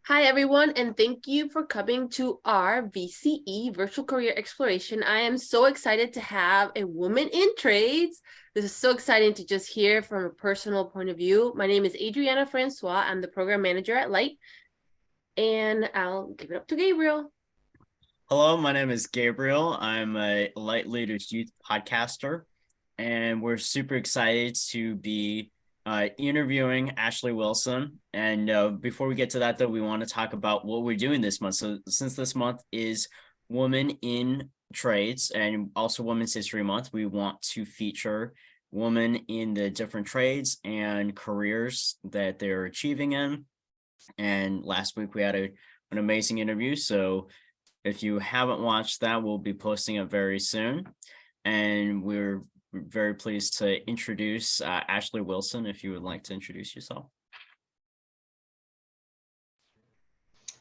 Hi, everyone, and thank you for coming to our VCE Virtual Career Exploration. I am so excited to have a woman in trades. This is so exciting to just hear from a personal point of view. My name is Adriana Francois. I'm the program manager at Light, and I'll give it up to Gabriel. Hello, my name is Gabriel. I'm a Light Leaders Youth podcaster, and we're super excited to be interviewing Ashley Wilson. And before we get to that, though, we want to talk about what we're doing this month. So, since this month is Women in Trades and also Women's History Month, we want to feature women in the different trades and careers that they're achieving in. And last week we had an amazing interview. So, if you haven't watched that, we'll be posting it very soon. And we're very pleased to introduce Ashley Wilson, if you would like to introduce yourself.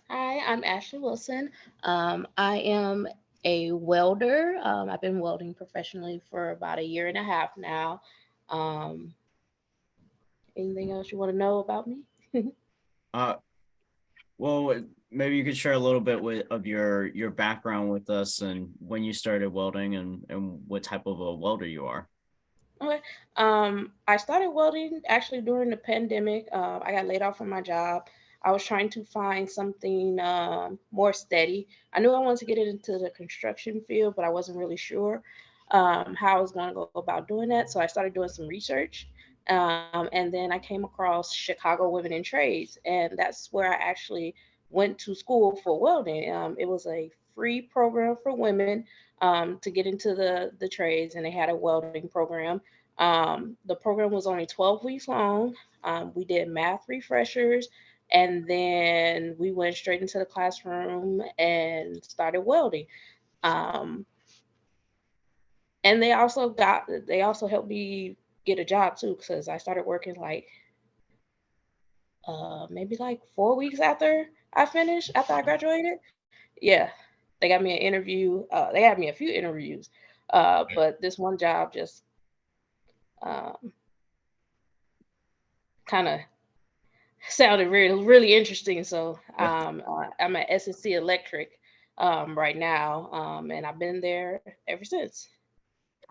Hi, I'm Ashley Wilson. I am a welder. I've been welding professionally for about a year and a half now. Um, Anything else you want to know about me? Uh, well, maybe you could share a little bit of your background with us and when you started welding and what type of a welder you are. Okay. I started welding actually during the pandemic. I got laid off from my job. I was trying to find something more steady. I knew I wanted to get into the construction field, but I wasn't really sure how I was going to go about doing that. So I started doing some research. And then I came across Chicago Women in Trades, and that's where I actually went to school for welding. It was a free program for women to get into the trades, and they had a welding program. The program was only 12 weeks long. We did math refreshers, and then we went straight into the classroom and started welding. Um, and they also helped me get a job too, because I started working like maybe like 4 weeks after I graduated. Yeah, they got me an interview. They had me a few interviews, but this one job just um, kind of sounded really interesting. So Yeah. I'm at S&C Electric right now, and I've been there ever since.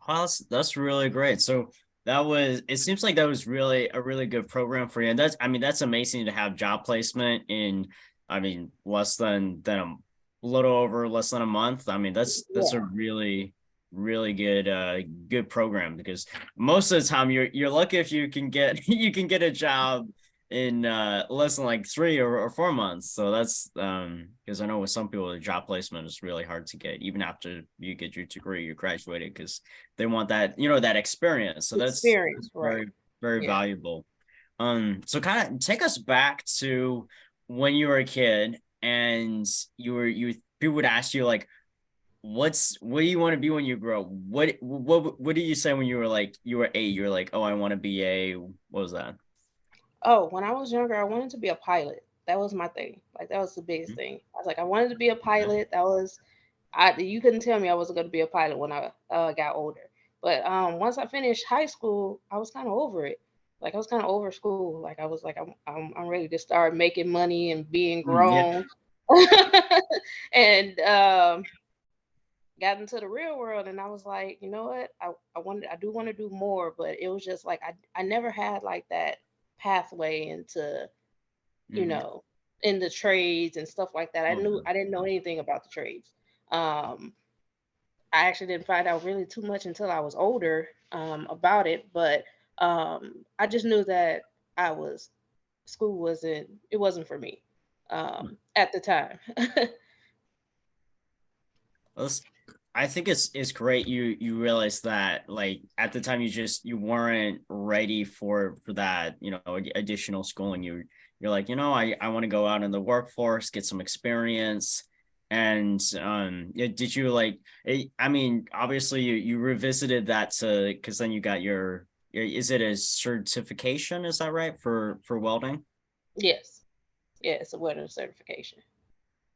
Well, that's really great. So it seems like that was really a really good program for you. And that's amazing to have job placement in, less than a little over less than a month. I mean, that's a Yeah, really good program because most of the time you're lucky if you can get you can get a job in less than like 3 or 4 months. So that's because I know with some people the job placement is really hard to get even after you get your degree, you graduated, because they want that experience. So that's experience, right? very Yeah. valuable. So kind of take us back to when you were a kid and you people would ask you like, what do you want to be when you grow up? What did you say when you were 8? You were like, oh, I want to be a, what was that? Oh, when I was younger, I wanted to be a pilot. That was my thing. Like that was the biggest thing. I was like, I wanted to be a Yeah. pilot. That was I. You couldn't tell me I wasn't going to be a pilot when I got older. But once I finished high school, I was kind of over it. Like I was kind of over school. Like I was like, I'm ready to start making money and being Yeah. grown. And got into the real world, and I was like, you know what? I do want to do more, but it was just like I never had like that pathway into you Mhm. know, in the trades and stuff like that. Oh, yeah. I didn't know anything about the trades. Um, I actually didn't find out really too much until I was older about it, but I just knew that I was school wasn't for me at the time. That's, I think it's great you realize that like at the time you weren't ready for that, additional schooling. You're like, I want to go out in the workforce, get some experience. And yeah, did you like I mean, obviously you revisited that to because then you got is it a certification, is that right, for welding? Yes, yeah, it's a welding certification.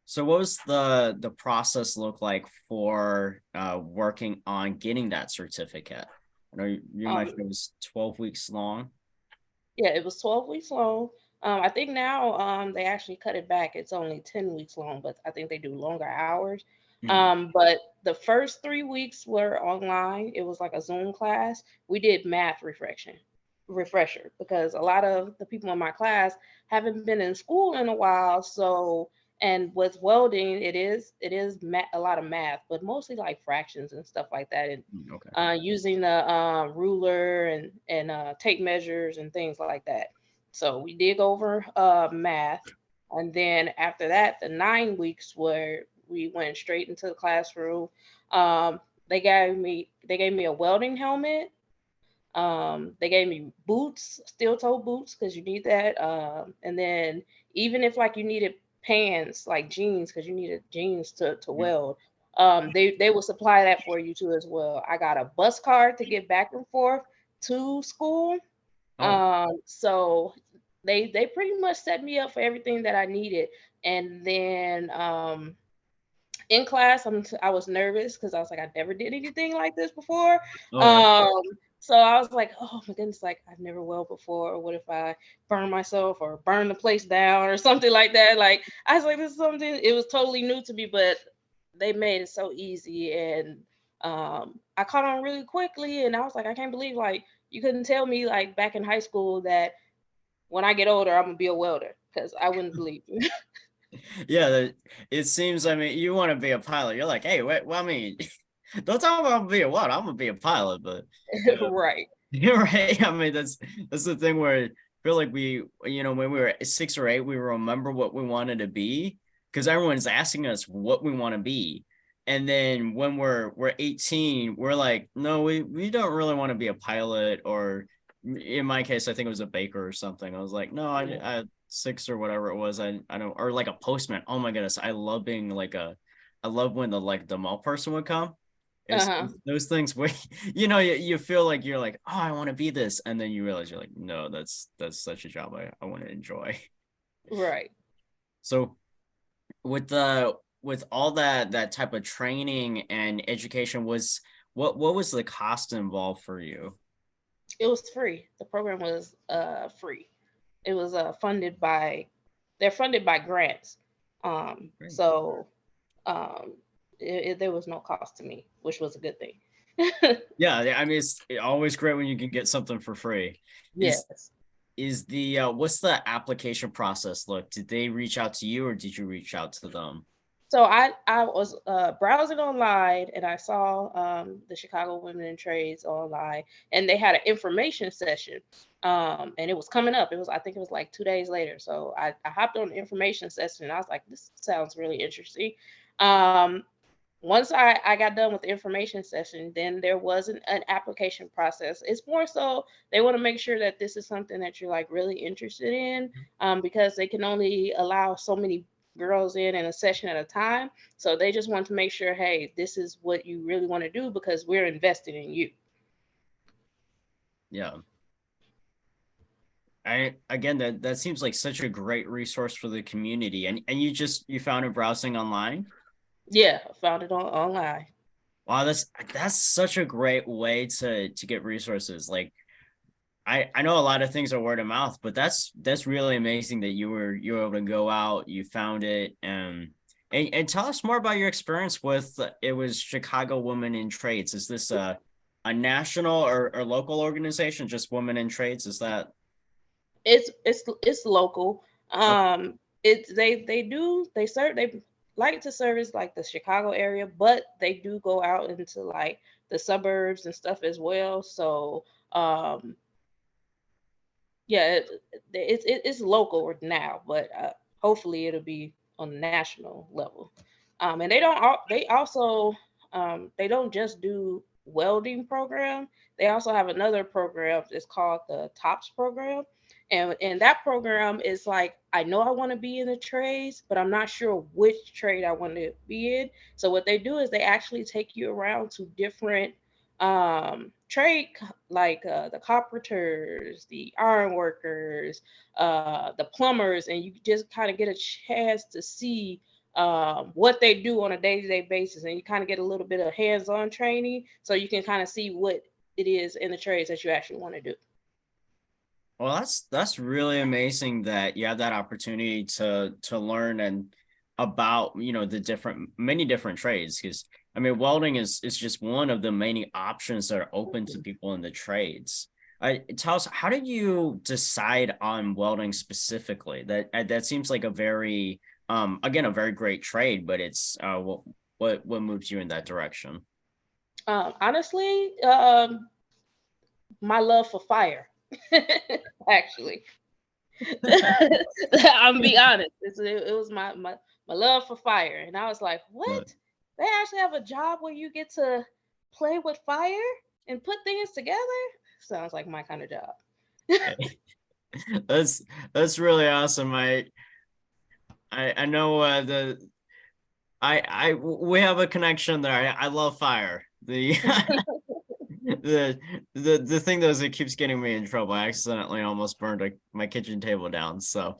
So what was the process look like for working on getting that certificate? I know you mentioned Um, it was 12 weeks long. yeah, it was 12 weeks long. I think now they actually cut it back. It's only 10 weeks long, but I think they do longer hours. Mhm. But the first 3 weeks were online. It was like a Zoom class. We did math refresher because a lot of the people in my class haven't been in school in a while. So, and with welding, a lot of math, but mostly like fractions and stuff like that, and Okay. using the ruler and tape measures and things like that. So we did go over math, and then after that, the 9 weeks where we went straight into the classroom. Um, they gave me a welding helmet. They gave me boots, steel toe boots, because you need that. And then even if like you needed pants, like jeans, because you needed jeans to Mhm. weld, they will supply that for you too as well. I got a bus card to get back and forth to school. Oh, So they pretty much set me up for everything that I needed. And then in class, I was nervous because I was like, I never did anything like this before. oh yeah. Um, so I was like, oh my goodness, like I've never welled before. What if I burn myself or burn the place down or something like that? Like I was like, this is something. It was totally new to me, but they made it so easy, and I caught on really quickly. And I was like, I can't believe like you couldn't tell me like back in high school that when I get older, I'm gonna be a welder because I wouldn't believe you. Yeah, it seems. I mean, you want to be a pilot. You're like, hey, wait. Well, I mean, don't talk about being what. I'm gonna be a pilot, but Right. you're right. I mean, that's the thing where I feel like when we were 6 or 8, we remember what we wanted to be because everyone's asking us what we want to be. And then when we're 18, we're like, no, we don't really want to be a pilot, or in my case, I think it was a baker or something. I was like, no, I 6 or whatever it was. I don't, or like a postman. Oh my goodness, I love when the mall person would come. Uh-huh. It's those things where you feel like you're like, oh, I want to be this, and then you realize you're like, no, that's such a job I want to enjoy. Right. So with all that type of training and education, what was the cost involved for you? It was free. The program was free. It was they're funded by grants. Great. So um there was no cost to me, which was a good thing. Yeah, I mean, it's always great when you can get something for free. Is Yes. is the what's the application process look? Did they reach out to you or did you reach out to them? So I was browsing online, and I saw the Chicago Women in Trades online, and they had an information session. And it was coming up. I think it was like 2 days later. So I hopped on the information session, and I was like, this sounds really interesting. Um, Once I got done with the information session, then there was an application process. It's more so they want to make sure that this is something that you're like really interested in, because they can only allow so many girls in a session at a time. So they just want to make sure, hey, this is what you really want to do because we're invested in you. Yeah. I again that seems like such a great resource for the community. And you found it browsing online? Yeah, I found it online. Wow, that's such a great way to get resources. Like I know a lot of things are word of mouth, but that's really amazing that you were able to go out, you found it, and tell us more about your experience with it was Chicago Women in Trades. Is this a national or local organization, just Women in Trades? Is that It's local. okay? It's they like to service like the Chicago area, but they do go out into like the suburbs and stuff as well. So um yeah, it's local now, but hopefully it'll be on the national level. And they also they don't just do welding program. They also have another program. It's called the TOPS program, and that program is like I know I want to be in the trades, but I'm not sure which trade I want to be in. So what they do is they actually take you around to different like the carpenters, the iron workers, the plumbers, and you just kind of get a chance to see what they do on a day-to-day basis, and you kind of get a little bit of hands-on training, so you can kind of see what it is in the trades that you actually want to do. Well, that's really amazing that you have that opportunity to learn and about, the many different trades. Because I mean, welding is just one of the many options that are open to people in the trades. Tell us, how did you decide on welding specifically? That seems like a very again, a very great trade, but it's what moves you in that direction? Honestly, my love for fire. Actually, I'm be honest. It was my love for fire, and I was like, Uh, what? They actually have a job where you get to play with fire and put things together. Sounds like my kind of job. That's that's really awesome. I know we have a connection there. I love fire. The the thing though is it keeps getting me in trouble. I accidentally almost burned my kitchen table down. So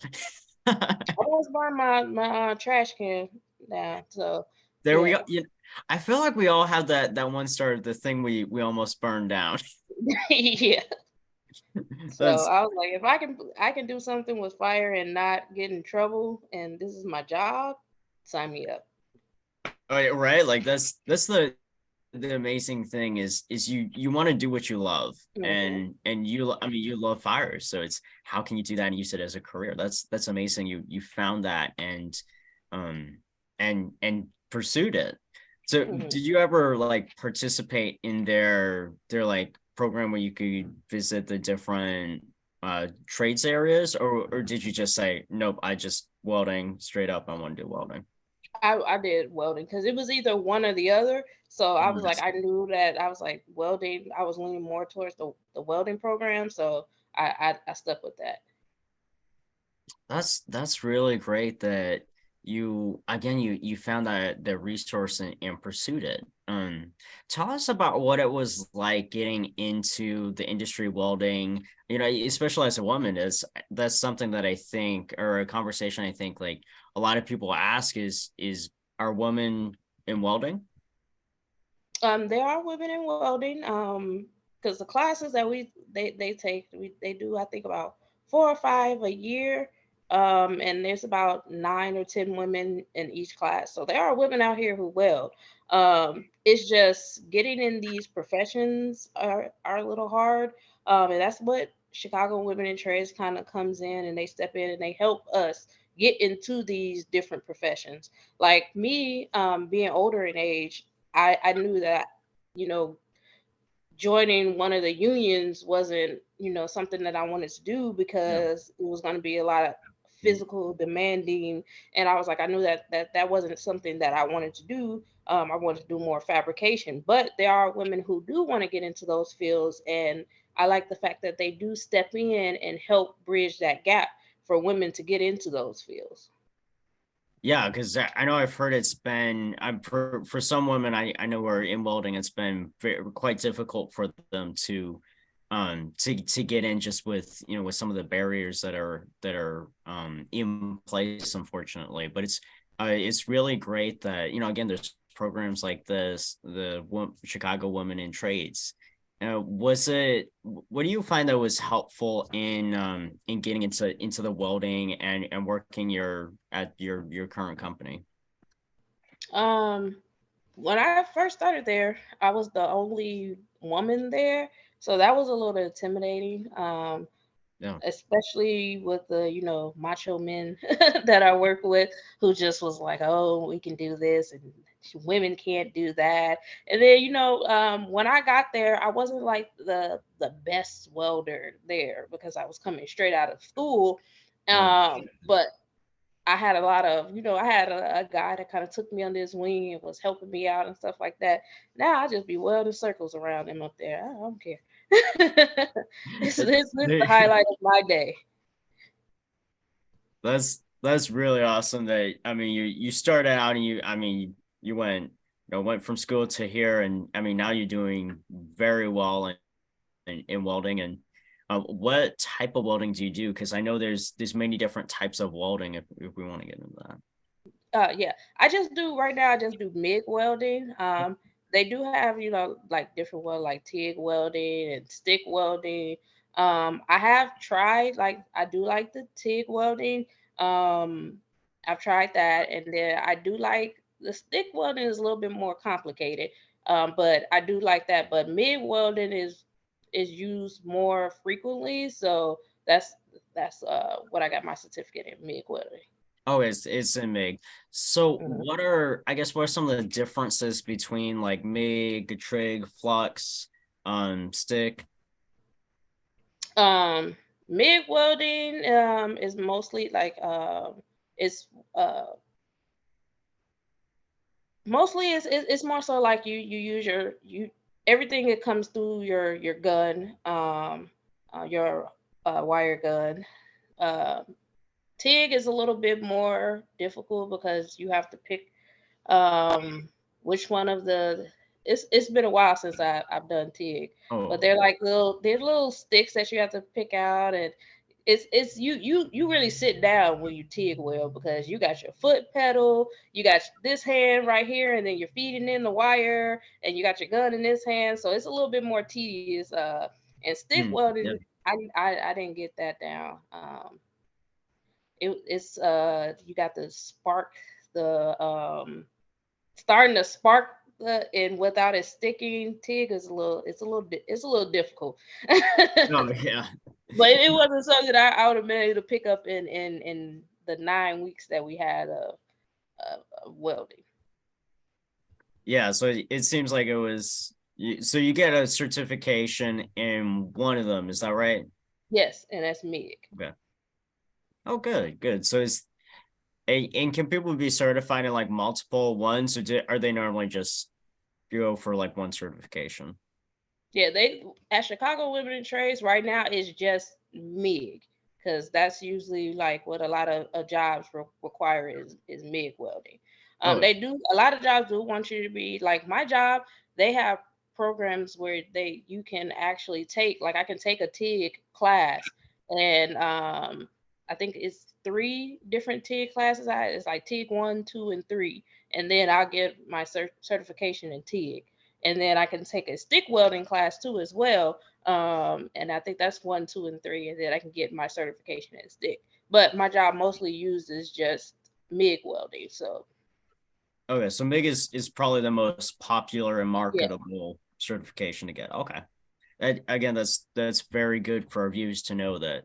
I almost burned my trash can down. So there we yeah, go. I feel like we all have that one story, the thing we almost burned down. yeah. So That's I was like, if I can do something with fire and not get in trouble, and this is my job, sign me up. right. Like that's the amazing thing is you want to do what you love, Hmm. and I mean, you love fire, so it's how can you do that and use it as a career? That's amazing. You found that um and pursued it. So Hmm. did you ever like participate in their like program where you could visit the different trades areas, or did you just say nope, I just welding straight up, I want to do welding? I did welding because it was either one or the other. So I was like, Nice. I knew that I was like welding. I was leaning more towards the welding program, so I stuck with that. That's really great that you again you found that the resource and pursued it. Tell us about what it was like getting into the industry welding, especially as a woman. That's something that I think, or a conversation I think like a lot of people ask is are women in welding? There are women in welding. Because the classes that they take, they do I think about 4 or 5 a year. And there's about 9 or 10 women in each class. So there are women out here who weld. It's just getting in these professions are a little hard. And that's what Chicago Women in Trades kind of comes in, and they step in and they help us get into these different professions. Like me, being older in age, I knew that, you know, joining one of the unions wasn't, something that I wanted to do Yeah. because it was going to be a lot of physical demanding. And I was like, I knew that wasn't something that I wanted to do. I wanted to do more fabrication, but there are women who do want to get into those fields. And I like the fact that they do step in and help bridge that gap for women to get into those fields. Yeah, because I know I've heard it's been for some women I know who are in welding, it's been quite difficult for them to get in just with with some of the barriers that are in place, unfortunately. But it's really great that again there's programs like this, the Chicago Women in Trades. Was it what do you find that was helpful in getting into the welding and working at your current company? Um, when I first started there, I was the only woman there, so that was a little intimidating. Yeah. Especially with the macho men that I work with, who just was like, "Oh, we can do this, and women can't do that." And then when I got there, I wasn't like the best welder there because I was coming straight out of school. Right. But I had a lot of, I had a guy that kind of took me under his wing and was helping me out and stuff like that. Now I just be welding circles around him up there. I don't care. This the highlight of my day. That's really awesome that I mean you started out and you I mean you went from school to here, and I mean now you're doing very well in welding. And what type of welding do you do? Because I know there's many different types of welding if we want to get into that. Yeah, I just do right now. I just do MIG welding. They do have like different weld like TIG welding and stick welding. I have tried, like, I do like the TIG welding. Um, I've tried that, and then I do like the stick welding is a little bit more complicated. But I do like that. But MIG welding is used more frequently, so that's what I got my certificate in MIG welding. Oh, it's in MIG. So Mhm. what are some of the differences between like MIG, trig, flux, stick? Um, MIG welding is mostly like it's uh mostly it's more so like you use you everything that comes through your gun, your wire gun. Um, TIG is a little bit more difficult because you have to pick um which one of the it's been a while since I've done TIG, but Oh, they're little sticks that you have to pick out, and it's you really sit down when you TIG weld because you got your foot pedal, you got this hand right here, and then you're feeding in the wire, and you got your gun in this hand, so it's a little bit more tedious. And stick yeah. welding, I didn't get that down. It's you got the spark, the starting to spark and without it sticking. TIG is it's a little difficult. Oh, yeah. But it wasn't something that I would have been able to pick up in the 9 weeks that we had of welding. Yeah, so it seems like it was so you get a certification in one of them, is that right? Yes, and that's MIG. Okay. Oh, good, good. So and can people be certified in like multiple ones, or are they normally just go for like one certification? Yeah, they at Chicago Women in Trades right now is just MIG because that's usually like what a lot of jobs require is MIG welding. Oh, They do a lot of jobs do want you to be like my job. They have programs where you can actually take like I can take a TIG class, and I think it's three different TIG classes. It's like TIG 1, 2, and 3, and then I'll get my certification in TIG, and then I can take a stick welding class too as well. And I think that's 1, 2, and 3, and then I can get my certification in stick. But my job mostly uses just MIG welding. So okay. So MIG is probably the most popular and yeah, marketable certification to get. Okay. Again, that's very good for our viewers to know that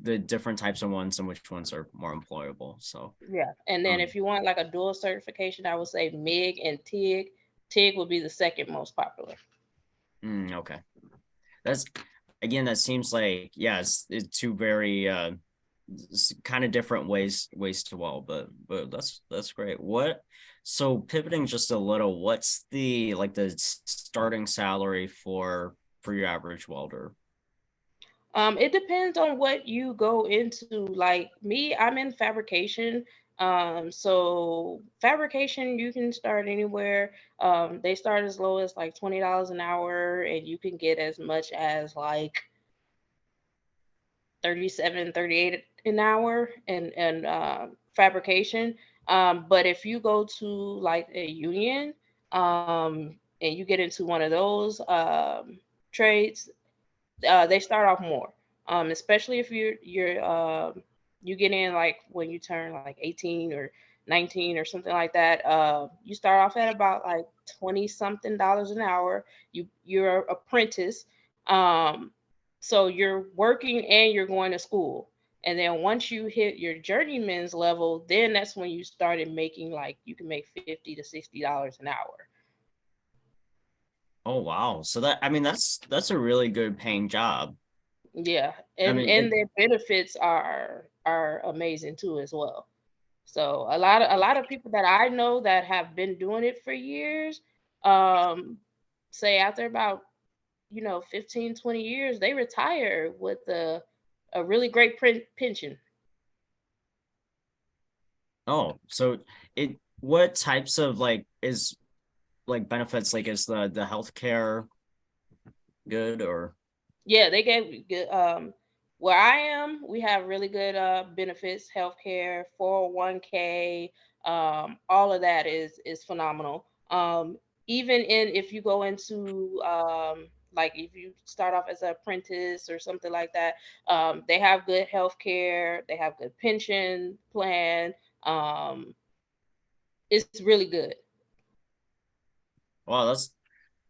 the different types of ones and which ones are more employable. So yeah. And then um if you want like a dual certification, I would say MIG and TIG. TIG would be the second most popular. okay. That's again, that seems like yeah, it's two very kind of different ways to weld, but that's great. What so pivoting just a little, what's the like the starting salary for your average welder? It depends on what you go into. Like me, I'm in fabrication. So fabrication, you can start anywhere. They start as low as like $20 an hour, and you can get as much as like 37, 38 an hour and fabrication. But if you go to like a union, and you get into one of those trades, they start off more, especially if you get in like when you turn like 18 or 19 or something like that. You start off at about like 20 something dollars an hour. You're an apprentice, um, so you're working and you're going to school. And then once you hit your journeyman's level, then that's when you started making like you can make $50 to $60 an hour. Oh wow. So that I mean that's a really good paying job. Yeah, I and mean it, their benefits are amazing too as well. So a lot of people that I know that have been doing it for years, um, say after about 15, 20 years, they retire with a really great pension. oh, so it what types of like is like benefits, like is the healthcare good or Yeah, they gave good. Where I am, we have really good benefits, healthcare, 401k. All of that is phenomenal. Even in if you go into like if you start off as an apprentice or something like that, they have good health care, they have good pension plan. Um, it's really good. Wow, that's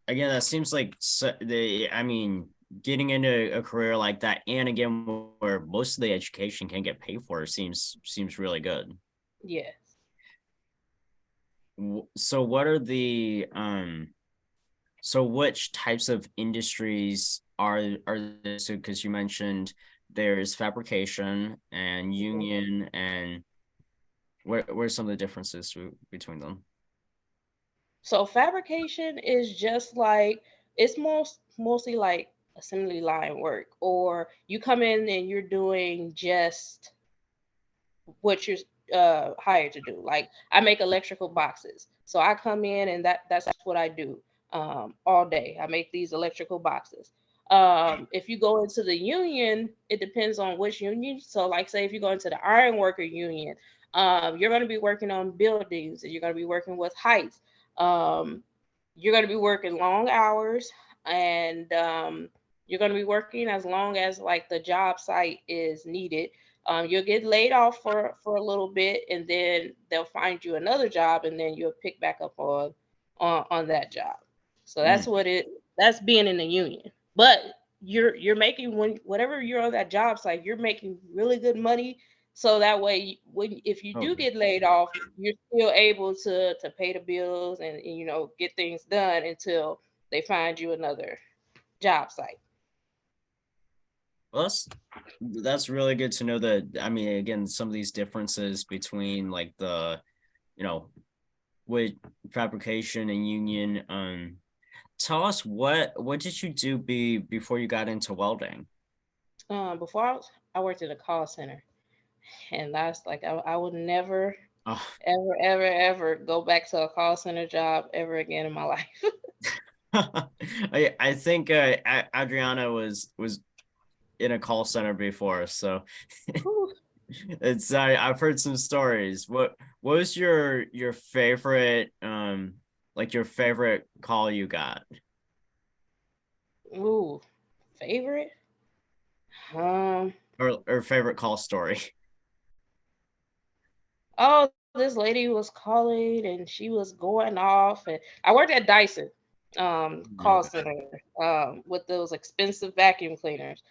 again, that seems like I mean, getting into a career like that, and again, where most of the education can get paid for, seems really good. Yes. So, what are the so which types of industries are there? So, because you mentioned there's fabrication and union, and where are some of the differences between them? So fabrication is just like it's mostly like assembly line work, or you come in and you're doing just what you're hired to do. Like I make electrical boxes, so I come in and that's what I do all day. I make these electrical boxes. If you go into the union, it depends on which union. So, like, say if you go into the iron worker union, you're going to be working on buildings and you're going to be working with heights. Um, you're going to be working long hours, and you're going to be working as long as like the job site is needed. You'll get laid off for a little bit, and then they'll find you another job, and then you'll pick back up on that job. So Mm. that's being in the union. But you're making whatever you're on that job site, you're making really good money. So that way, when if you Oh, do get laid off, you're still able to pay the bills and get things done until they find you another job site. well, that's really good to know that. I mean, again, some of these differences between like the, you know, with fabrication and union. Tell us what did you do before you got into welding? Before I worked at a call center, and that's like I would never, Oh, ever, ever, ever go back to a call center job ever again in my life. I think Adriana was in a call center before, so Whew. it's I've heard some stories. What was your favorite like your favorite call you got, Ooh, favorite? Um, or favorite call story? oh, this lady was calling and she was going off, and I worked at Dyson, call Okay. center, with those expensive vacuum cleaners.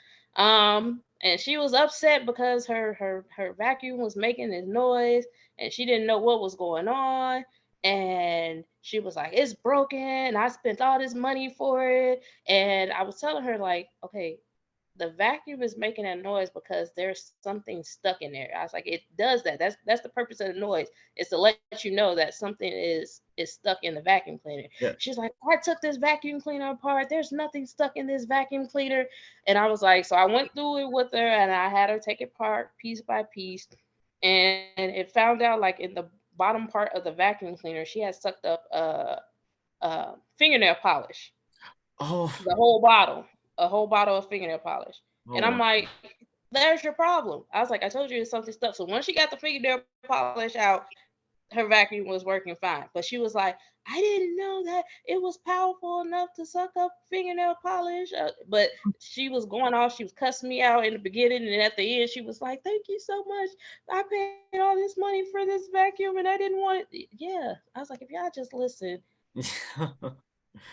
And she was upset because her vacuum was making this noise and she didn't know what was going on. And she was like, "It's broken. I spent all this money for it." And I was telling her, like, okay, the vacuum is making a noise because there's something stuck in there. I was like, it does that. That's the purpose of the noise. Is to let you know that something is stuck in the vacuum cleaner. Yeah. She's like, I took this vacuum cleaner apart. There's nothing stuck in this vacuum cleaner. And I was like, so I went through it with her and I had her take it apart piece by piece. And it found out like in the bottom part of the vacuum cleaner, she had sucked up fingernail polish, Oh, the whole bottle, a whole bottle of fingernail polish. And I'm oh, like, there's your problem. I was like, I told you it's something stuck. So once she got the fingernail polish out, her vacuum was working fine. But she was like, I didn't know that it was powerful enough to suck up fingernail polish. But she was going off. She was cussing me out in the beginning. And at the end, she was like, thank you so much. I paid all this money for this vacuum and I didn't want it. Yeah. I was like, if y'all just listen,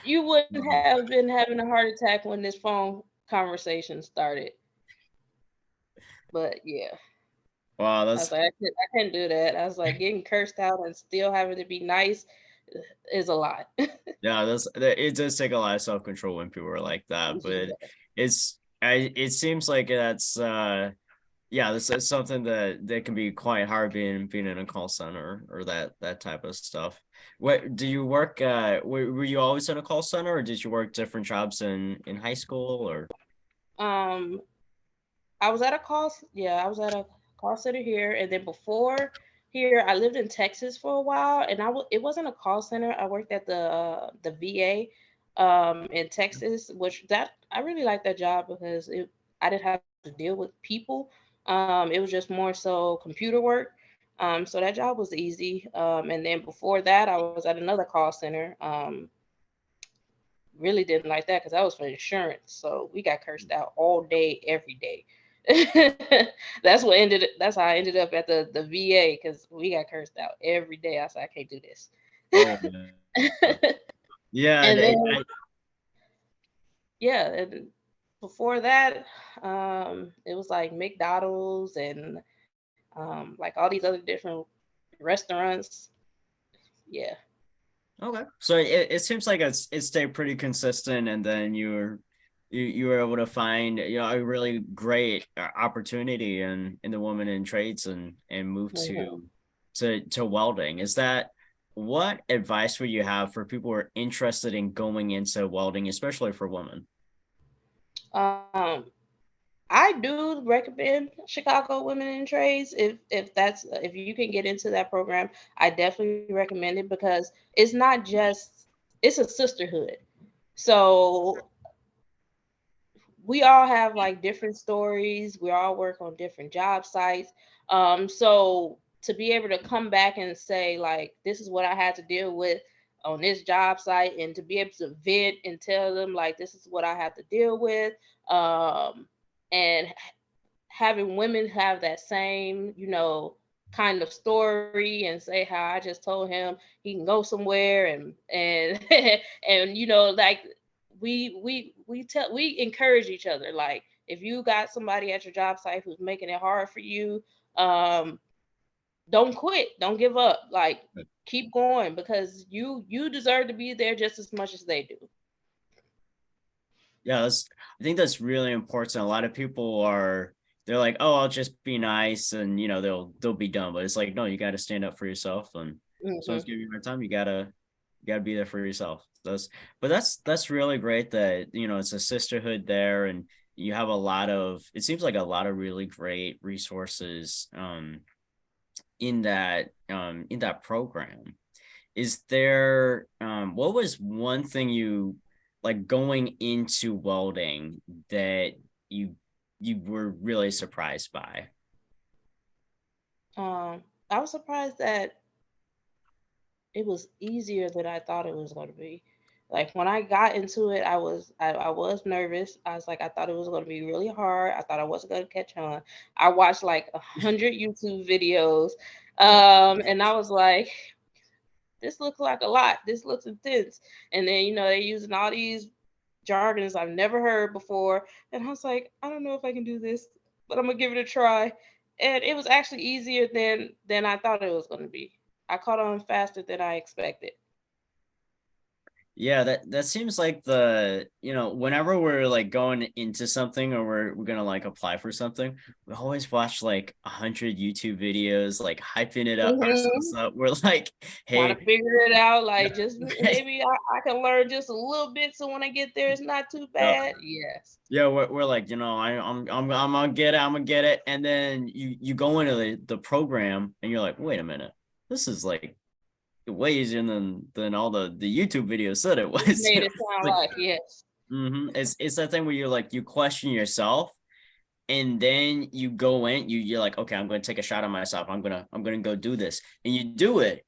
you wouldn't have been having a heart attack when this phone conversation started. But yeah, wow, I was that's like, I couldn't do that. I was like, getting cursed out and still having to be nice is a lot. yeah, it does take a lot of self control when people are like that, but it seems like that's yeah, this is something that can be quite hard being in a call center or that type of stuff. What do you work were you always in a call center, or did you work different jobs in high school, or um, I was at a yeah, I was at a call center here, and then before here, I lived in Texas for a while, and it wasn't a call center. I worked at the VA in Texas, which that I really liked that job because I didn't have to deal with people. It was just more so computer work. So that job was easy. And then before that, I was at another call center. really didn't like that because that was for insurance. So we got cursed out all day, every day. That's how I ended up at the VA, because we got cursed out every day. I said, I can't do this. Oh man. Yeah, And then yeah, and before that, it was like McDonald's and like all these other different restaurants. Yeah. okay. So it seems like it stayed pretty consistent, and then you were able to find, a really great opportunity in the women in trades, and move Mhm. to welding. Is that what advice would you have for people who are interested in going into welding, especially for women? Um, I do recommend Chicago Women in Trades. If you can get into that program, I definitely recommend it, because it's not just, it's a sisterhood. So we all have like different stories. We all work on different job sites. So to be able to come back and say like, this is what I had to deal with on this job site, and to be able to vent and tell them like, this is what I have to deal with, and having women have that same, kind of story, and say how I just told him he can go somewhere, and and like we encourage each other. Like, if you got somebody at your job site who's making it hard for you, um, don't quit, don't give up. Like, keep going, because you deserve to be there just as much as they do. Yeah, I think that's really important. A lot of people they're like, oh, I'll just be nice, and they'll be done. But it's like, no, you got to stand up for yourself, and someone's Hmm. giving you a hard time, you gotta be there for yourself. That's really great that it's a sisterhood there, and you have it seems like a lot of really great resources in that program. Is there what was one thing you like going into welding that you you were really surprised by? I was surprised that it was easier than I thought it was going to be. Like, when I got into it, I was nervous. I was like, I thought it was going to be really hard. I thought I wasn't going to catch on. I watched like 100 YouTube videos, Yeah. and I was like, this looks like a lot. This looks intense. And then they're using all these jargons I've never heard before, and I was like, I don't know if I can do this, but I'm gonna give it a try. And it was actually easier than I thought it was going to be. I caught on faster than I expected. Yeah, that seems like whenever we're like going into something, or we're gonna like apply for something, we always watch like 100 YouTube videos, like hyping it up Hmm. ourselves up. We're like, Trying to hey, figure it out, like, just maybe I can learn just a little bit, so when I get there, it's not too yeah, bad. Yes. yeah, we're like, I'm gonna get it, I'm gonna get it, and then you go into the program, and you're like, wait a minute, this is like way easier than all the YouTube videos said it was. Made it sound Like, like, yes. it's that thing where you're like, you question yourself, and then you go in, you're like, okay, I'm gonna take a shot at myself. I'm gonna go do this, and you do it,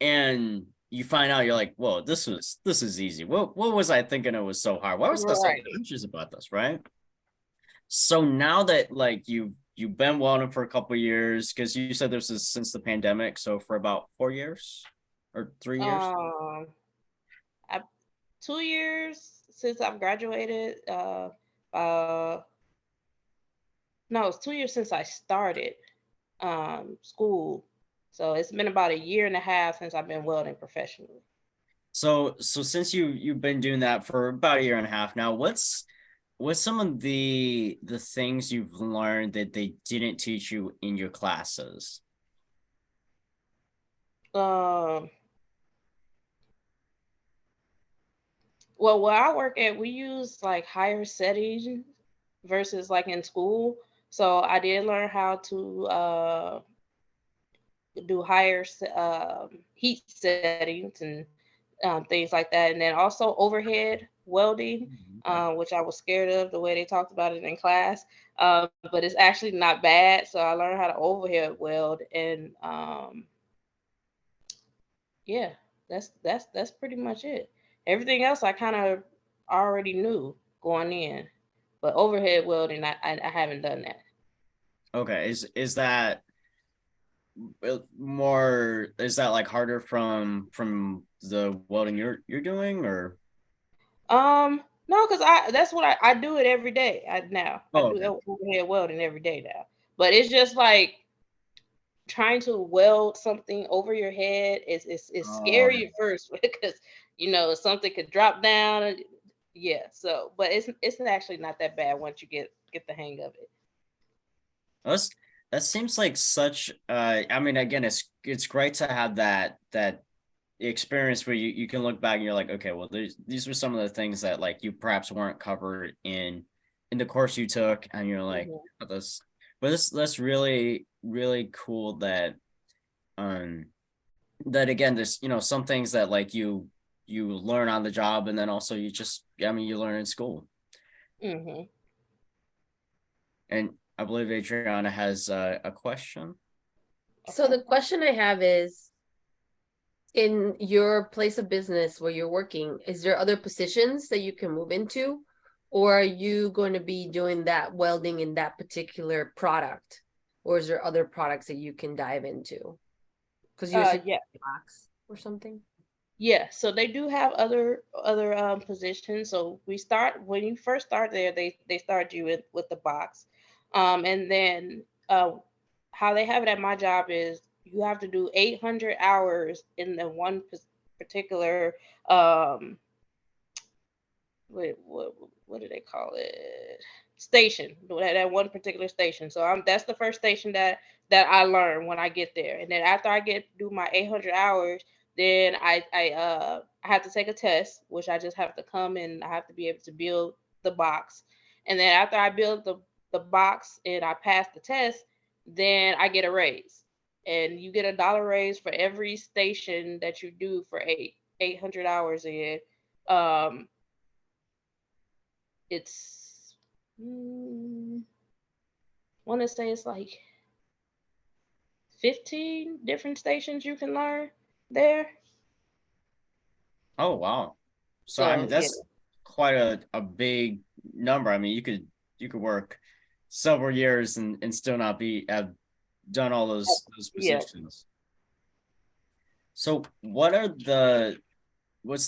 and you find out, you're like, whoa, this is easy. What was I thinking it was so hard? Why was I so Right. anxious about this, right? So now that like you've been welding for a couple of years, because you said this is since the pandemic, so for about 4 years or 3 years. Um, I, 2 years since I've graduated. Uh, no, it's 2 years since I started school. So it's been about a year and a half since I've been welding professionally. So since you've been doing that for about a year and a half now, what's some of the things you've learned that they didn't teach you in your classes? Um, well, where I work at, we use like higher settings versus like in school. So I did learn how to do higher heat settings and things like that. And then also overhead welding, Okay. which I was scared of the way they talked about it in class. But it's actually not bad. So I learned how to overhead weld, and yeah, that's pretty much it. Everything else I kind of already knew going in. But overhead welding, I haven't done that. Okay, is that more? Is that like harder from the welding you're doing, or? No, because I do it every day. I Oh, do okay. overhead welding every day now. But it's just like trying to weld something over your head is Oh, scary at first because something could drop down. Yeah, so but it's actually not that bad once you get the hang of it. that's that seems like such. I mean, again, it's great to have that experience where you can look back and you're like, okay, well, these were some of the things that like you perhaps weren't covered in the course you took, and you're like, Mhm. oh, that's really cool that um that again, there's some things that like you learn on the job, and then also you just, I mean, you learn in school. Mhm. And I believe Adriana has a question. So Okay. the question I have is, in your place of business where you're working, is there other positions that you can move into? Or are you going to be doing that welding in that particular product? Or is there other products that you can dive into? Because you're saying Yeah. box or something. Yeah, so they do have other positions. So we start when you first start there, they start you with the box, and then how they have it at my job is you have to do 800 hours in the one particular what do they call it, station, that one particular station. So that's the first station that I learn when I get there, and then after I get do my 800 hours, then I have to take a test, which I just have to come and I have to be able to build the box, and then after I build the box and I pass the test, then I get a raise, and you get $1 raise for every station that you do for 800 hours in. um it's want to say it's like 15 different stations you can learn there. Oh, wow. So I mean, So yeah, that's quite a big number. I mean, you could work several years and still not be have done all those yeah, positions. So what's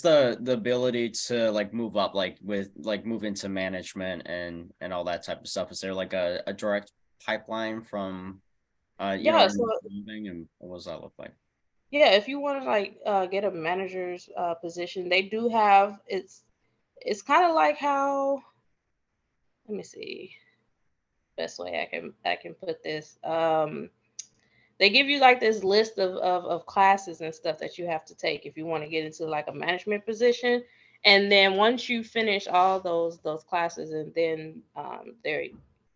the ability to like move up, like with like move into management and all that type of stuff? Is there like a direct pipeline from yeah. So moving, and what does that look like? yeah, if you want to like get a manager's position, they do have it's kind of like how, let me see, best way I can put this. They give you like this list of classes and stuff that you have to take if you want to get into like a management position. And then once you finish all those classes, and then there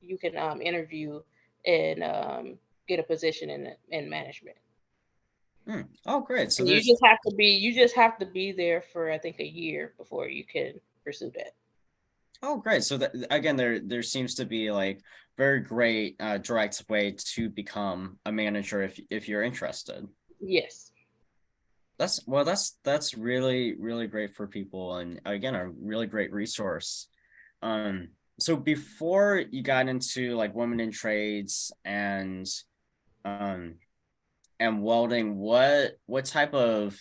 you can interview and get a position in management. Hmm. Oh, great. So And there's you just have to be there for I think a year before you can pursue that. Oh, great. So that again, there seems to be like very great direct way to become a manager if you're interested. Yes. That's really great for people, and again, a really great resource. Um, so before you got into like women in trades um and welding, what type of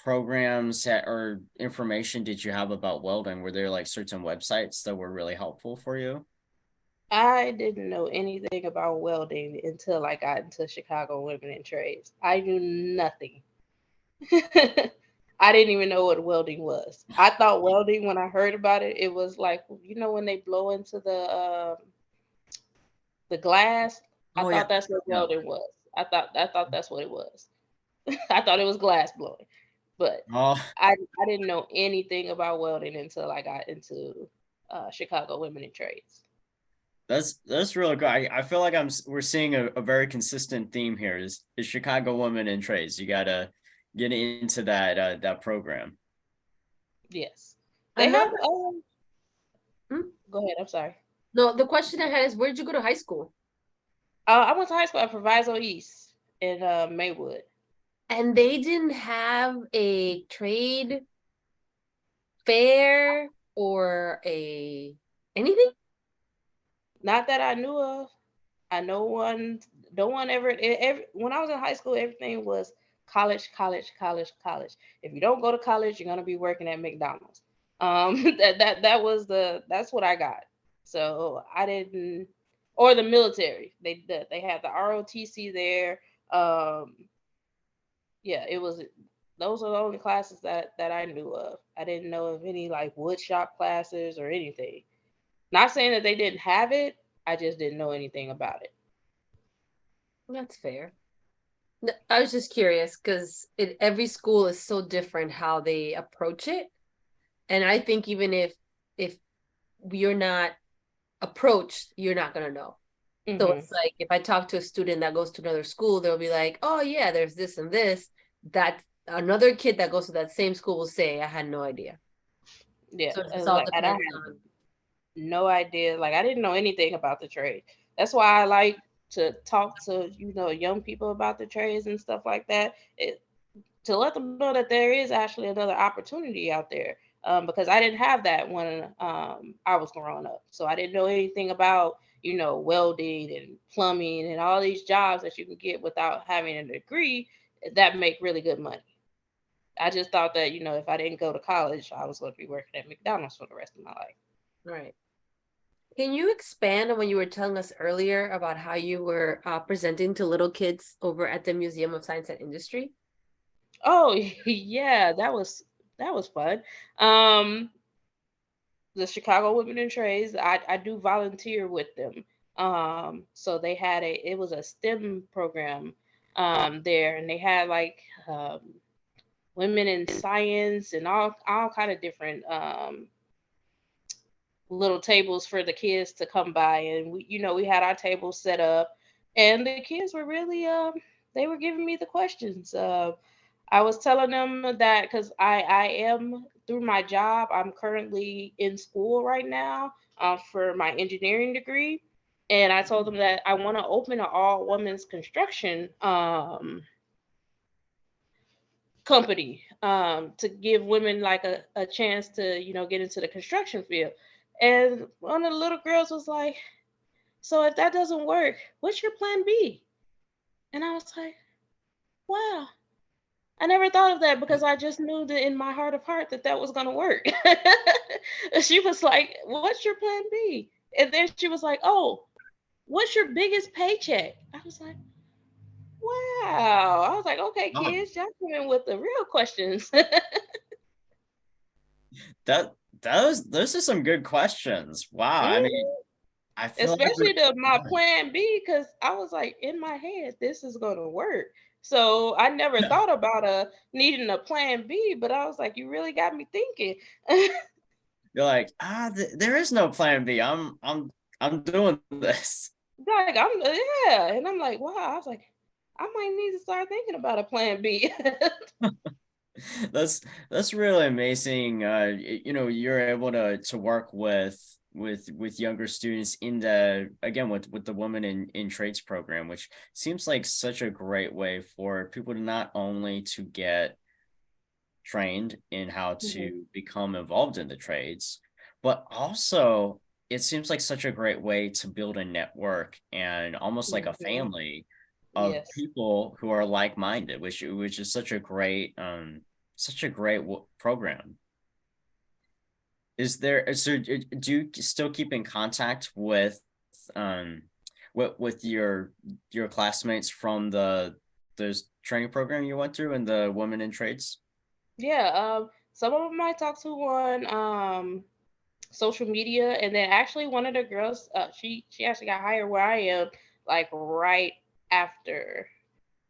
programs or information did you have about welding? Were there like certain websites that were really helpful for you? I didn't know anything about welding until I got into Chicago Women in Trades. I knew nothing. I didn't even know what welding was. I thought welding, when I heard about it, it was like when they blow into the glass. I Oh, yeah. thought that's what Yeah. welding was. I thought that's what it was. I thought it was glass blowing, but Oh, I didn't know anything about welding until I got into Chicago Women in Trades. that's really good. I feel like we're seeing a very consistent theme here is Chicago women in trades. You gotta get into that program. Yes, they have. Another, hmm? Go ahead. I'm sorry. No, the question I had is, where did you go to high school? I went to high school at Proviso East in Maywood. And they didn't have a trade fair. or anything? Not that I knew of. I no one when I was in high school, everything was college, college, college, college. If you don't go to college, you're gonna be working at McDonald's. That's what I got. So I didn't, or the military. They had the ROTC there. Um, yeah, it was. Those are the only classes that I knew of. I didn't know of any like wood shop classes or anything. Not saying that they didn't have it. I just didn't know anything about it. That's fair. I was just curious because every school is so different how they approach it. And I think even if you're not approached, you're not gonna know. So Hmm. it's like if I talk to a student that goes to another school, they'll be like, "Oh yeah, there's this and this." That another kid that goes to that same school will say, "I had no idea." Yeah, So it just and all like, and I depends had on. no idea. Like, I didn't know anything about the trade. That's why I like to talk to young people about the trades and stuff like that. To let them know that there is actually another opportunity out there. Because I didn't have that when I was growing up. So I didn't know anything about welding and plumbing and all these jobs that you can get without having a degree that make really good money. I just thought that if I didn't go to college, I was going to be working at McDonald's for the rest of my life. Right. Can you expand on what you were telling us earlier about how you were presenting to little kids over at the Museum of Science and Industry? Oh yeah, that was fun. Um, the Chicago Women in Trades, I do volunteer with them. So they had it was a STEM program there, and they had like women in science and all kind of different little tables for the kids to come by, and we had our tables set up, and the kids were really they were giving me the questions. I was telling them that because I am through my job, I'm currently in school right now for my engineering degree, and I told them that I want to open an all women's construction company to give women like a chance to get into the construction field. And one of the little girls was like, so if that doesn't work, what's your plan B? And I was like, wow, I never thought of that because I just knew that in my heart of heart that that was going to work. She was like, what's your plan B? And then she was like, oh, what's your biggest paycheck? I was like, wow. I was like, okay, Oh, kids, y'all come in with the real questions. that those are some good questions. Wow. I mean, Mhm. I feel like Especially my plan B, because I was like in my head, this is gonna work. So I never thought about needing a plan B, but I was like, you really got me thinking. you're like, there is no plan B. I'm doing this. Like yeah, and I'm like, wow. I was like, I might need to start thinking about a plan B. That's that's really amazing. You're able to work with younger students in the again with the women in trades program, which seems like such a great way for people to not only to get trained in how Mhm. to become involved in the trades, but also it seems like such a great way to build a network and almost like a Mhm. family of Yes. people who are like-minded, which is such a great program. Is there so do you still keep in contact um with your classmates from those training program you went through and the women in trades? Yeah. Some of them I talked to on social media, and then actually one of the girls, she actually got hired where I am, like right after,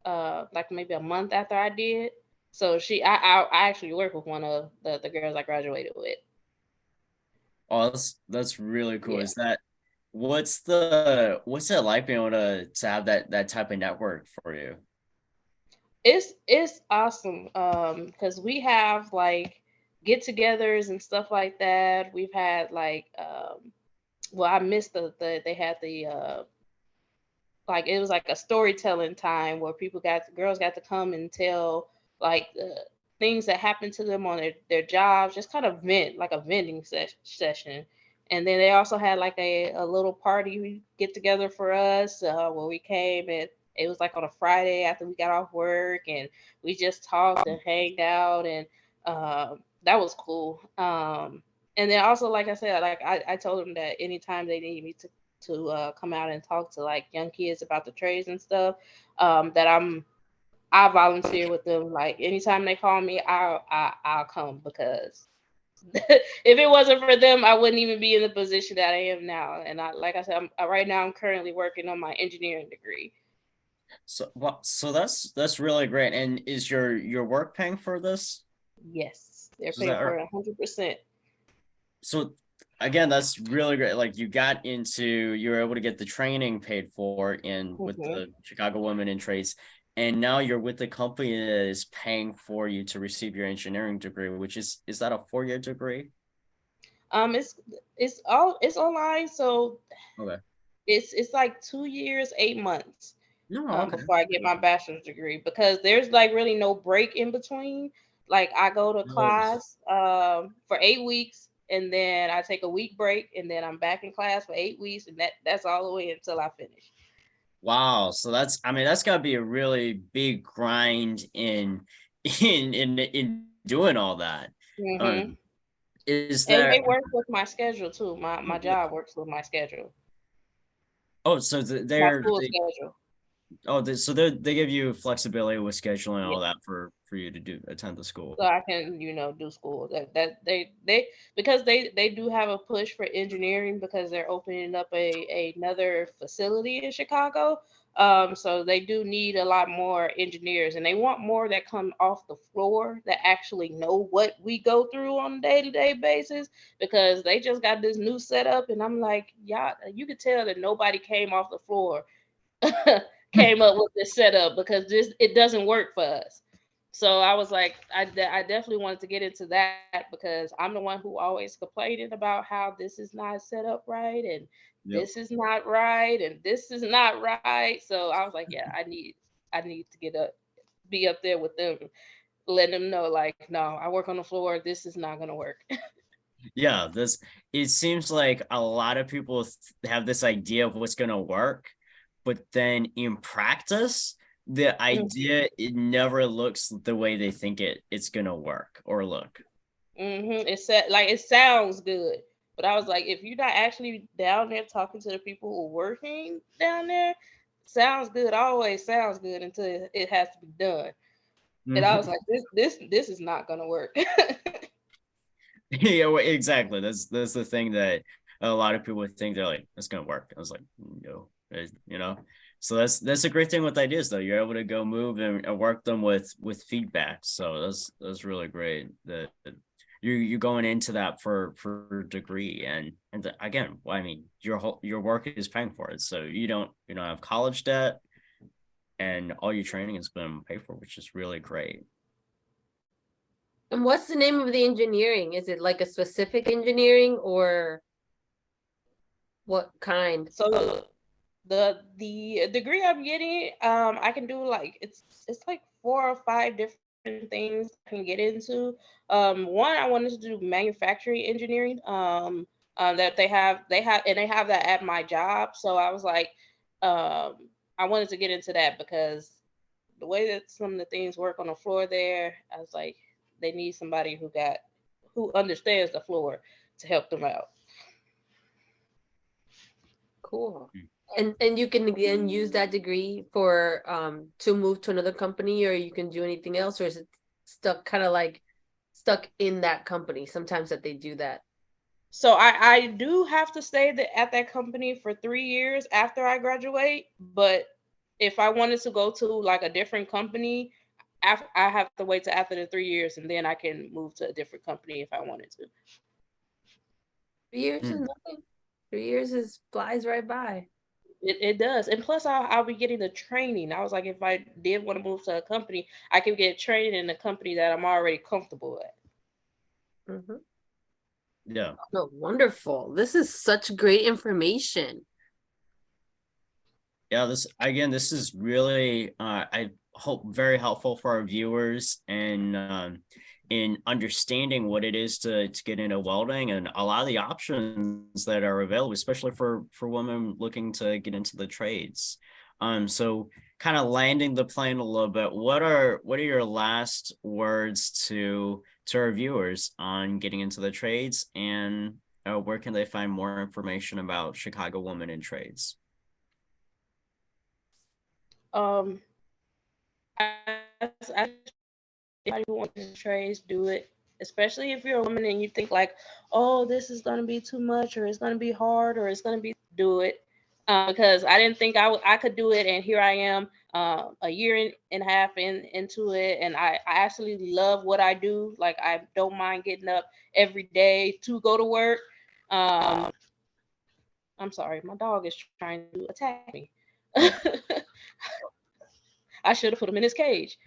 like maybe a month after I did. So I actually work with one of the girls I graduated with. Oh, that's really cool. Yeah. Is that what's it like being able to have that type of network for you? It's awesome because we have like get-togethers and stuff like that. We've had like well, I missed they had the like it was like a storytelling time where girls got to come and tell like things that happen to them on their jobs, just kind of vent, like a venting session. And then they also had like a little party get together for us where we came, and it was like on a Friday after we got off work, and we just talked and hanged out, and that was cool. And then also, like I said, like I told them that anytime they need me to come out and talk to like young kids about the trades and stuff, that I volunteer with them. Like anytime they call me, I'll come, because if it wasn't for them, I wouldn't even be in the position that I am now. And like I said, right now I'm currently working on my engineering degree. So well, so that's really great. And is your work paying for this? Yes, they're So is paying that for it 100%. so again, that's really great. Like you were able to get the training paid for in with Hmm. the Chicago Women in Trades, and now you're with the company that is paying for you to receive your engineering degree, which is that a 4-year degree? It's it's online, so Okay. it's like 2 years, 8 months No, okay. before I get my bachelor's degree, because there's like really no break in between. Like I go to Yes. class for 8 weeks, and then I take a week break, and then I'm back in class for 8 weeks, and that's all the way until I finish. Wow. So that's I mean that's got to be a really big grind in in doing all that. Hmm. Um, is And there they work with my schedule too. My job works with my schedule, oh so my they're school they schedule. so they give you flexibility with scheduling and Yeah. all that for you to do attend the school. So I can, do school. That they because they do have a push for engineering, because they're opening up another facility in Chicago. So they do need a lot more engineers, and they want more that come off the floor that actually know what we go through on a day-to-day basis, because they just got this new setup, and I'm like, yeah, you could tell that nobody came off the floor came up with this setup, because this it doesn't work for us. So I was like, I definitely wanted to get into that, because I'm the one who always complaining about how this is not set up right, and Yep. this is not right, and this is not right. So I was like, yeah, I need to get up, be up there with them, letting them know like, no, I work on the floor. This is not gonna work. Yeah, this it seems like a lot of people have this idea of what's going to work, but then in practice, the idea it never looks the way they think it's going to work or look. Mm-hmm. It said like it sounds good, but I was like, if you're not actually down there talking to the people who are working down there, sounds good. Always sounds good until it has to be done. And I was Mhm. like, this is not gonna work. Yeah, well, exactly. That's the thing that a lot of people think they're like, it's gonna work. I was like, no, you know. So that's a great thing with ideas though. You're able to go move and work them with feedback. So that's really great that you going into that for a degree again, well, I mean your work is paying for it. So you don't have college debt and all your training has been paid for, which is really great. And what's the name of the engineering? Is it like a specific engineering or what kind? So the degree I'm getting, I can do like it's like 4 or 5 different things I can get into. One, I wanted to do manufacturing engineering. That they have that at my job. So I was like, I wanted to get into that, because the way that some of the things work on the floor there, I was like, they need somebody who understands the floor to help them out. Cool. And you can again use that degree for to move to another company, or you can do anything else, or is it stuck kind of like stuck in that company sometimes that they do that? So I do have to stay at that company for 3 years after I graduate. But if I wanted to go to like a different company, I have to wait till after the 3 years, and then I can move to a different company if I wanted to. 3 years is Mm. nothing. 3 years is flies right by. It does. And plus I'll be getting the training. I was like, if I did want to move to a company, I can get training in a company that I'm already comfortable at. Mm-hmm. Yeah. Oh, wonderful. This is such great information. Yeah, this again, this is really very helpful for our viewers and in understanding what it is to get into welding and a lot of the options that are available, especially for women looking to get into the trades. So kind of landing the plane a little bit, what are your last words to our viewers on getting into the trades, and where can they find more information about Chicago Women in Trades? Um, I anybody who wants to trades, do it. Especially if you're a woman and you think like, oh, this is gonna be too much, or it's gonna be hard, or it's gonna be, do it. Because I didn't think I could do it, and here I am, a year and a half into it, and I absolutely love what I do. Like, I don't mind getting up every day to go to work. Um, I'm sorry, my dog is trying to attack me. Oh. I should have put him in his cage.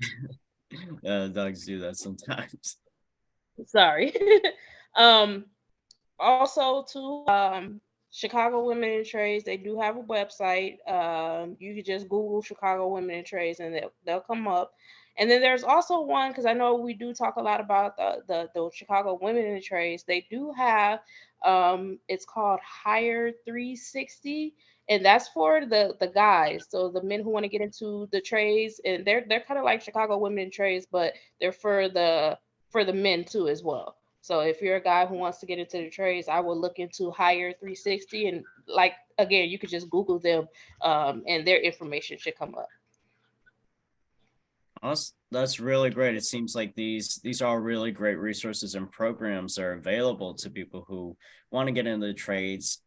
Dogs do that sometimes. Sorry. um, Also, too, Chicago Women in Trades, they do have a website. You can just Google Chicago Women in Trades and they'll come up. And then there's also one, because I know we do talk a lot about the Chicago Women in Trades. They do have, it's called Hire 360, and that's for the guys. So the men who want to get into the trades, and they're kind of like Chicago Women in Trades, but they're for the men too as well. So if you're a guy who wants to get into the trades, I will look into Hire 360, and like again, you could just Google them, and their information should come up. That's really great. It seems like these are really great resources and programs that are available to people who want to get into the trades,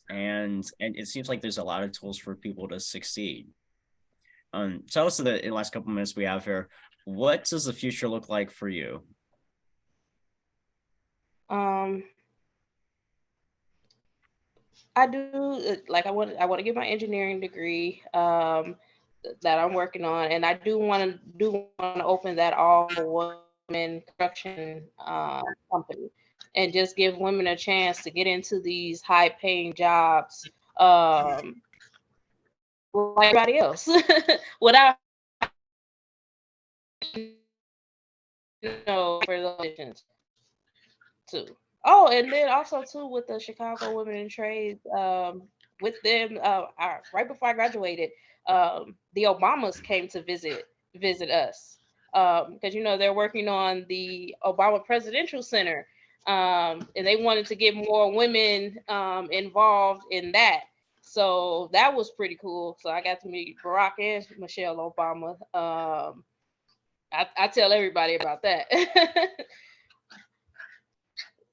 and it seems like there's a lot of tools for people to succeed. Tell us in the last couple minutes we have here, what does the future look like for you? Um, I do like I want to get my engineering degree, that I'm working on, and I do want to open that all women construction company, and just give women a chance to get into these high paying jobs, like everybody else, without, for the positions too. Oh, and then also too with the Chicago Women in Trades, with them, right before I graduated, the Obamas came to visit us, because they're working on the Obama Presidential Center, and they wanted to get more women involved in that. So that was pretty cool. So I got to meet Barack and Michelle Obama. I tell everybody about that.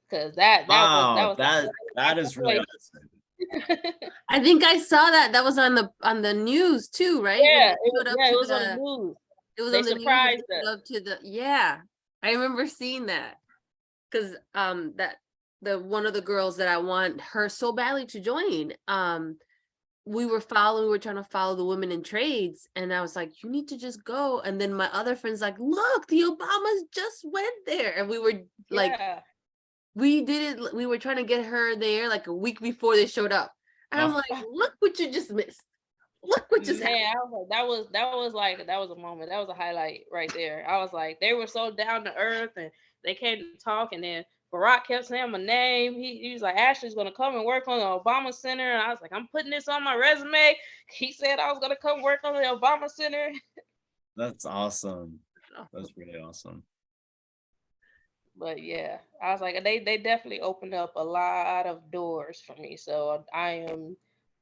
Because Wow, that that is really was awesome. I think I saw that was on the news too, right? When yeah, they showed up to it was on the the news. it was They on the news when surprised they us. showed up to yeah. I remember seeing that because that the one of the girls that I want her so badly to join, we were trying to follow the women in trades, and I was like, you need to just go. And then my other friends like, look, the Obamas just went there, and we were like, Yeah. we were trying to get her there like a week before they showed up. And I'm Oh, like, look what you just missed. Look what just happened. Man, I was like, that was a moment. That was a highlight right there. I was like, they were so down to earth, and they came to talk, and then Barack kept saying my name. He was like, Ashley's gonna come and work on the Obama Center, and I was like, I'm putting this on my resume. He said I was gonna come work on the Obama Center. that's awesome. That's really awesome. But yeah, I was like, they definitely opened up a lot of doors for me. So I am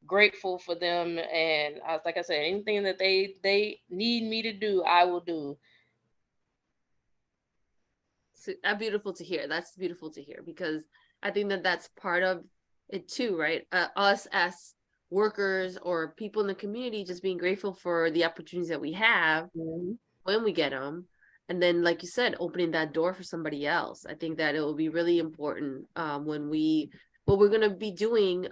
grateful for them, and like I said, anything that they need me to do, I will do. So, beautiful to hear. That's beautiful to hear, because I think that that's part of it too, right? Us as workers or people in the community just being grateful for the opportunities that we have when we get them, and then like you said, opening that door for somebody else. I think that it will be really important when what we're going to be doing